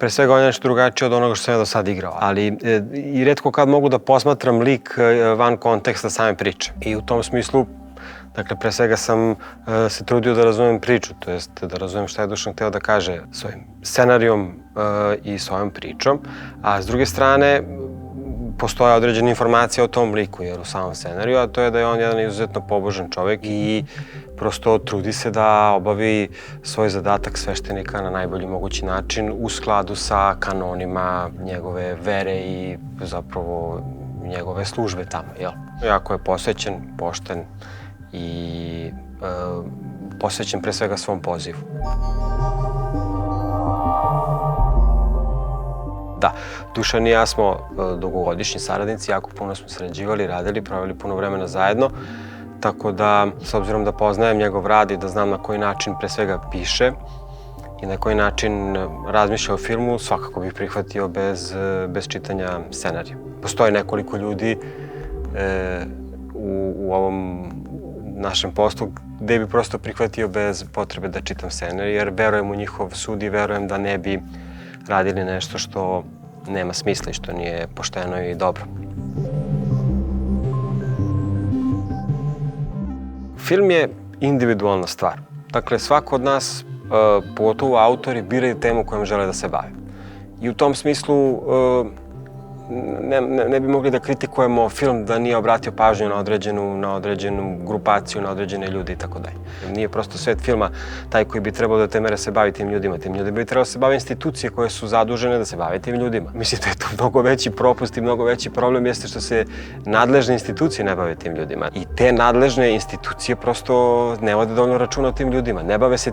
pre svega on je nešto drugačije od onoga što sam ja do sad igrao, ali i retko kad mogu da posmatram lik van konteksta same priče. I u tom smislu, dakle, pre svega sam se trudio da razumem priču, to jest da razumem šta je Dušan hteo da kaže svojim scenarijom i svojom pričom, a s druge strane, postoje određene informacije o tom liku, jer u samom scenariju, a to je da je on jedan izuzetno pobožan čovek i prosto trudi se da obavi svoj zadatak sveštenika na najbolji mogući način u skladu sa kanonima njegove vere i zapravo njegove službe tamo, jel? Jako je posvećen, pošten i posvećen pre svega svom pozivu. Da, Dušan i ja smo dugogodišnji saradnici, jako puno smo sarađivali, radili, proveli puno vremena zajedno, tako da, s obzirom da poznajem njegov rad i da znam na koji način pre svega piše i na koji način razmišlja o filmu, svakako bih prihvatio bez čitanja scenarija. Postoji nekoliko ljudi u ovom našem poslu gde bi prosto prihvatio bez potrebe da čitam scenarij, jer verujem u njihov sud i verujem da ne bi radili nešto što nema smisla i što nije pošteno i dobro. Film je individualna stvar. Dakle, svako od nas, pogotovo autori, biraju temu kojom žele da se bave. I u tom smislu ne bi mogli da kritikujemo film da nije obratio pažnju na određenu grupaciju, na određene ljude i tako dalje. Nije prosto svet filma taj koji bi trebalo da te mere se bavi tim ljudima. Tim ljudima bi trebalo da se bave institucije koje su zadužene da se bave tim ljudima. Mislim da je to mnogo veći propust i mnogo veći problem jeste što se nadležne institucije ne bave tim ljudima. I te nadležne institucije prosto ne vode dovoljno računa o tim ljudima. Ne bave se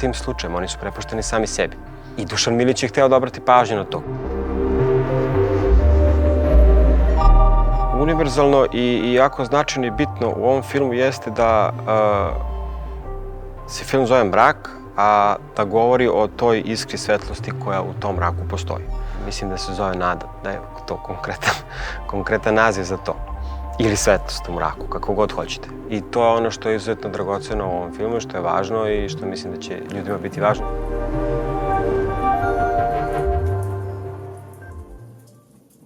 tim slučajem, oni su prepušteni sami sebi. I Dušan Milić je hteo da obrati pažnju na to. Univerzalno i jako značajno i bitno u ovom filmu jeste da se film zove Mrak, a da govori o toj iskri svetlosti koja u tom mraku postoji. Mislim da se zove Nada, da je to konkretan naziv za to. Ili svetlost u mraku, kako god hoćete. I to je ono što je izuzetno dragoceno u ovom filmu, što je važno i što mislim da će ljudima biti važno.